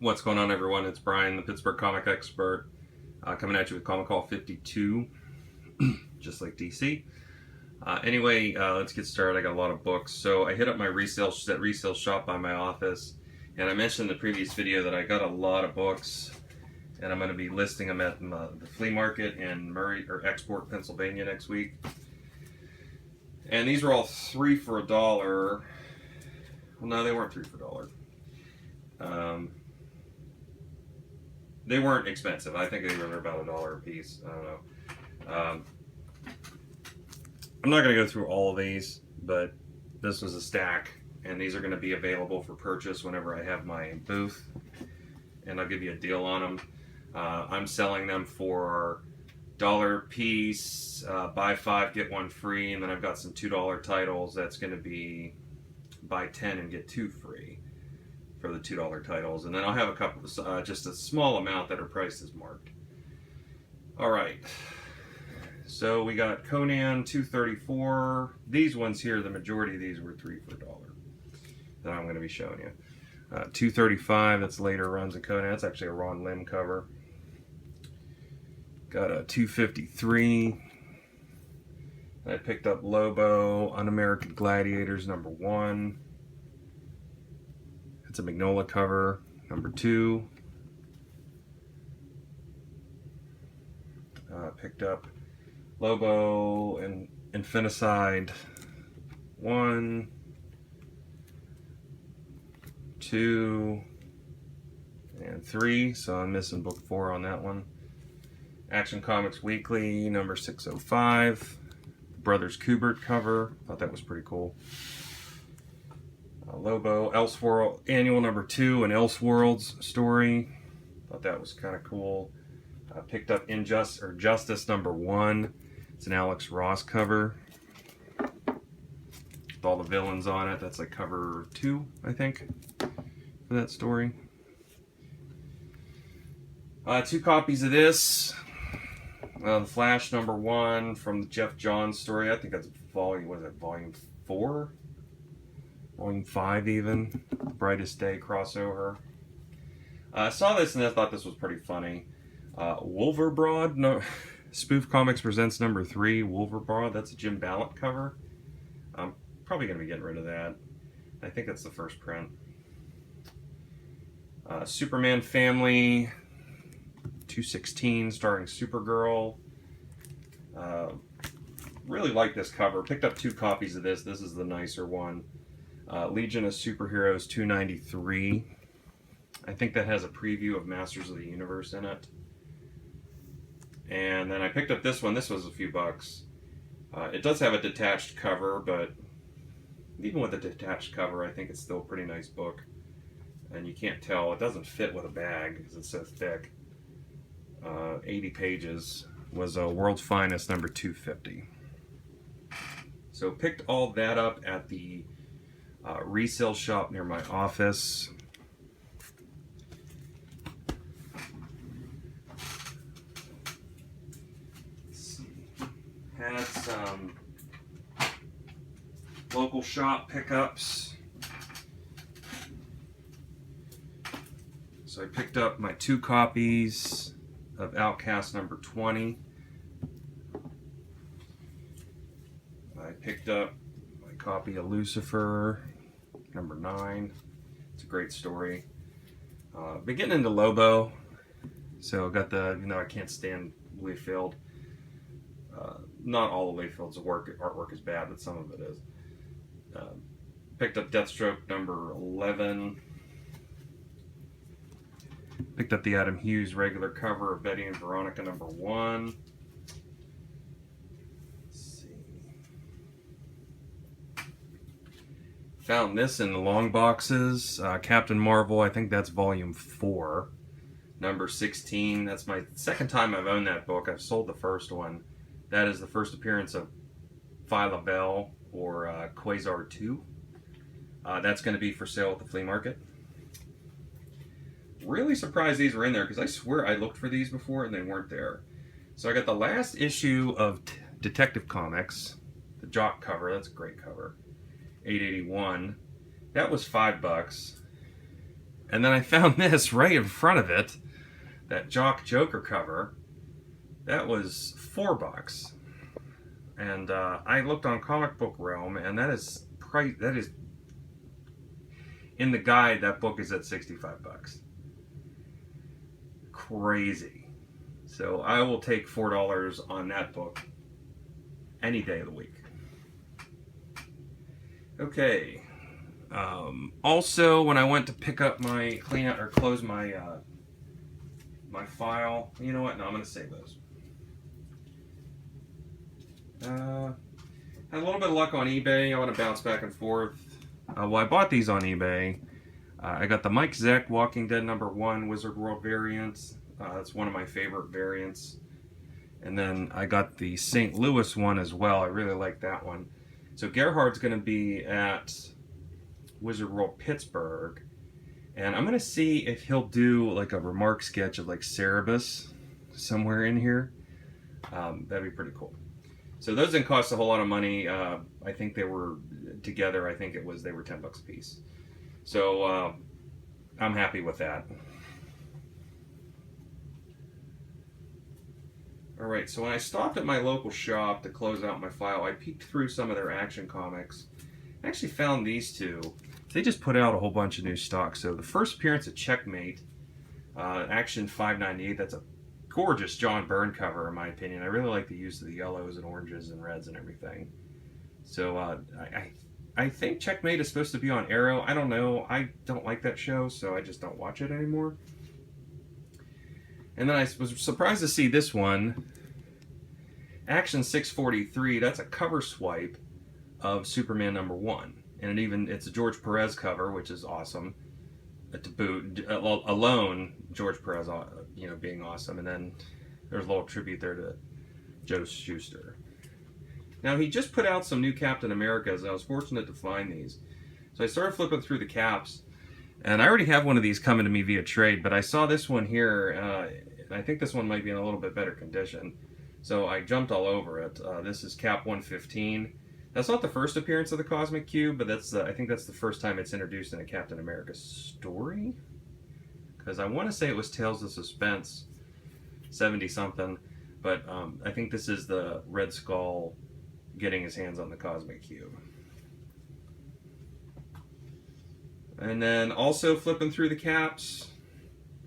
What's going on, everyone? It's Brian, the Pittsburgh comic expert, coming at you with Comic Call 52, just like DC. Anyway, let's get started. I got a lot of books. So I hit up my resale shop by my office, and I mentioned in the previous video that I got a lot of books, and I'm going to be listing them at the flea market in Murray or Export, Pennsylvania next week. And these were all 3 for $1. Well, no, they weren't 3 for $1. They weren't expensive. I think they were about $1 a piece. I don't know. I'm not going to go through all of these, but this was a stack, and these are going to be available for purchase whenever I have my booth, and I'll give you a deal on them. I'm selling them for $1 a piece, buy 5, get 1 free, and then I've got some $2 titles that's going to be buy 10 and get 2 free for the $2 titles, and then I'll have a couple of, just a small amount that are priced as marked. Alright, so we got Conan 234. These ones here, the majority of these were 3 for $1 that I'm going to be showing you. 235, that's later runs of Conan. That's actually a Ron Lim cover. Got a 253. I picked up Lobo, Un-American Gladiators #1. It's a Magnolia cover, #2. Picked up Lobo and Infanticide 1, 2, and 3. So I'm missing book 4 on that one. Action Comics Weekly #605. Brothers Kubert cover. Thought that was pretty cool. Lobo, Elseworld, Annual #2, an Elseworlds story. Thought that was kind of cool. Picked up Justice #1. It's an Alex Ross cover with all the villains on it. That's like cover 2, I think, for that story. 2 copies of this. The Flash #1 from the Jeff Johns story. I think that's volume 4? Volume 5 even. Brightest Day crossover. I saw this and I thought this was pretty funny. Wolverbroad, Spoof Comics presents #3, Wolverbroad. That's a Jim Ballant cover. I'm probably going to be getting rid of that. I think that's the first print. Superman Family 216, starring Supergirl. Really like this cover. Picked up 2 copies of this. This is the nicer one. Legion of Superheroes 293. I think that has a preview of Masters of the Universe in it. And then I picked up this one. This was a few bucks. It does have a detached cover, but even with a detached cover, I think it's still a pretty nice book. And you can't tell. It doesn't fit with a bag because it's so thick. 80 pages. Was World's Finest #250. So picked all that up at the resale shop near my office. Let's see. Had some local shop pickups. So I picked up my 2 copies of Outcast #20. I picked up my copy of Lucifer #9. It's a great story. Been getting into Lobo, so got the, I can't stand Layfield. Not all of Layfield's artwork is bad, but some of it is. Picked up Deathstroke #11. Picked up the Adam Hughes regular cover of Betty and Veronica #1. Let's see. Found this in the long boxes. Captain Marvel, I think that's volume 4. #16. That's my second time I've owned that book. I've sold the first one. That is the first appearance of Phyla Bell or Quasar 2. That's going to be for sale at the flea market. Really surprised these were in there because I swear I looked for these before and they weren't there. So I got the last issue of Detective Comics, the Jock cover. That's a great cover. $8.81. That was $5. And then I found this right in front of it, that Jock Joker cover. That was $4. And I looked on Comic Book Realm, and that is in the guide. That book is at $65. Crazy. So I will take $4 on that book any day of the week. Okay. Also, when I went to pick up my clean out or close my my file, you know what? No, I'm going to save those. Had a little bit of luck on eBay. I want to bounce back and forth. Well, I bought these on eBay. I got the Mike Zeck Walking Dead #1 Wizard World variant. That's one of my favorite variants. And then I got the St. Louis one as well. I really like that one. So Gerhard's going to be at Wizard World Pittsburgh. And I'm going to see if he'll do like a remark sketch of like Cerebus somewhere in here. That'd be pretty cool. So those didn't cost a whole lot of money. I think they were together. I think they were $10 a piece. So I'm happy with that. All right. So when I stopped at my local shop to close out my file, I peeked through some of their Action comics. I actually found these two. They just put out a whole bunch of new stock. So the first appearance of Checkmate, Action 598. That's a gorgeous John Byrne cover, in my opinion. I really like the use of the yellows and oranges and reds and everything. So I think Checkmate is supposed to be on Arrow. I don't know. I don't like that show, so I just don't watch it anymore. And then I was surprised to see this one, Action 643. That's a cover swipe of Superman #1, and it's a George Perez cover, which is awesome. To boot, alone, George Perez, being awesome, and then there's a little tribute there to Joe Shuster. Now, he just put out some new Captain Americas, and I was fortunate to find these. So I started flipping through the caps, and I already have one of these coming to me via trade, but I saw this one here, and I think this one might be in a little bit better condition. So I jumped all over it. This is Cap 115. That's not the first appearance of the Cosmic Cube, but I think that's the first time it's introduced in a Captain America story. Because I want to say it was Tales of Suspense, 70-something, but I think this is the Red Skull getting his hands on the Cosmic Cube. And then also flipping through the caps,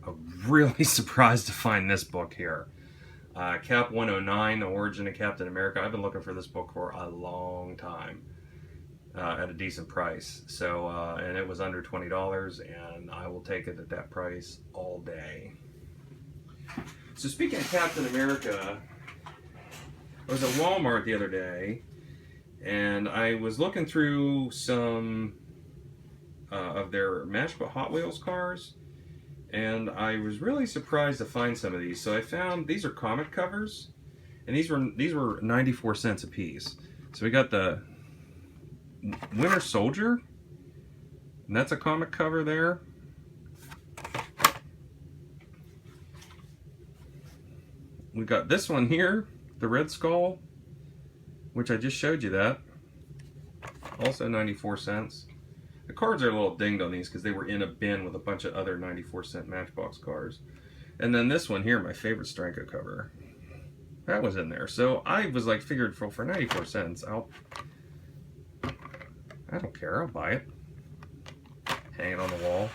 I'm really surprised to find this book here. Cap 109, The Origin of Captain America. I've been looking for this book for a long time at a decent price. So, and it was under $20, and I will take it at that price all day. So speaking of Captain America, I was at Walmart the other day, and I was looking through some of their Matchbook Hot Wheels cars. And I was really surprised to find some of these. So I found these are comic covers, and these were 94 cents a piece. So we got the Winter Soldier, and that's a comic cover there. We got this one here, the Red Skull, which I just showed you that. Also 94 cents. The cards are a little dinged on these because they were in a bin with a bunch of other 94-cent Matchbox cards. And then this one here, my favorite Stranko cover. That was in there. So I was like, figured for 94 cents, I don't care, I'll buy it. Hang it on the wall.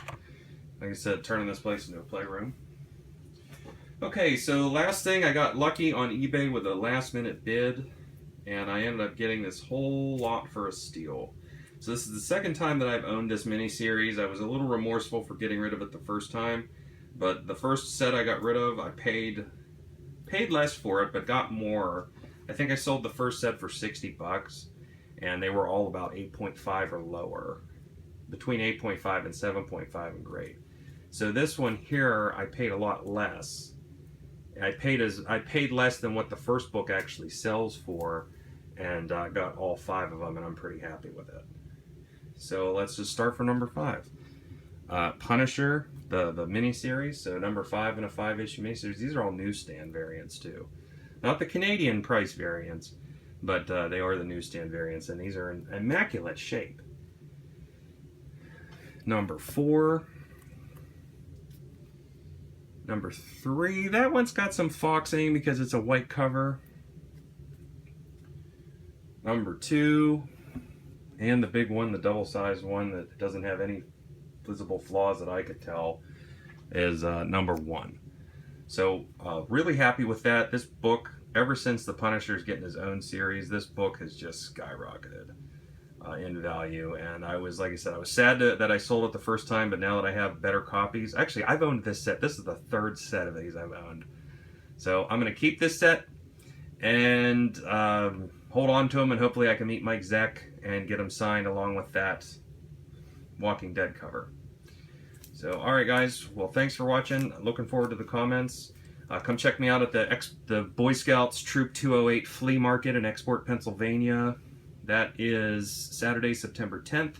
Like I said, turning this place into a playroom. Okay, so last thing, I got lucky on eBay with a last minute bid, and I ended up getting this whole lot for a steal. So this is the second time that I've owned this miniseries. I was a little remorseful for getting rid of it the first time, but the first set I got rid of, I paid less for it, but got more. I think I sold the first set for $60, and they were all about 8.5 or lower, between 8.5 and 7.5 in grade. So this one here, I paid a lot less. I paid less than what the first book actually sells for, and I got all 5 of them, and I'm pretty happy with it. So let's just start for number 5. Punisher, the miniseries. So number 5 in a 5-issue miniseries. These are all newsstand variants too. Not the Canadian price variants, but they are the newsstand variants, and these are in immaculate shape. Number 4. Number 3, that one's got some foxing because it's a white cover. Number 2, and the big one, the double-sized one that doesn't have any visible flaws that I could tell, is number 1. So really happy with that. This book, ever since the Punisher's getting his own series, this book has just skyrocketed in value. And I was, like I said, I was sad that I sold it the first time, but now that I have better copies, actually I've owned this set. This is the 3rd set of these I've owned. So I'm going to keep this set and hold on to them, and hopefully I can meet Mike Zeck and get them signed along with that Walking Dead cover. So, alright guys, well, thanks for watching. Looking forward to the comments. Come check me out at the Boy Scouts Troop 208 Flea Market in Export, Pennsylvania. That is Saturday, September 10th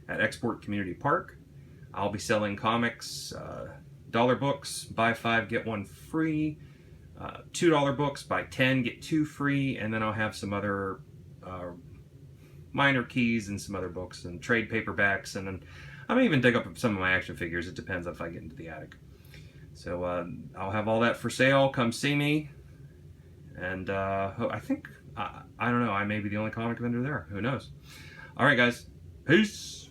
at Export Community Park. I'll be selling comics, dollar books, buy 5, get 1 free. $2 books, buy 10, get 2 free, and then I'll have some other minor keys and some other books and trade paperbacks, and then I may even dig up some of my action figures. It depends if I get into the attic. So I'll have all that for sale. Come see me, and I think, I don't know, I may be the only comic vendor there. Who knows? Alright guys, peace!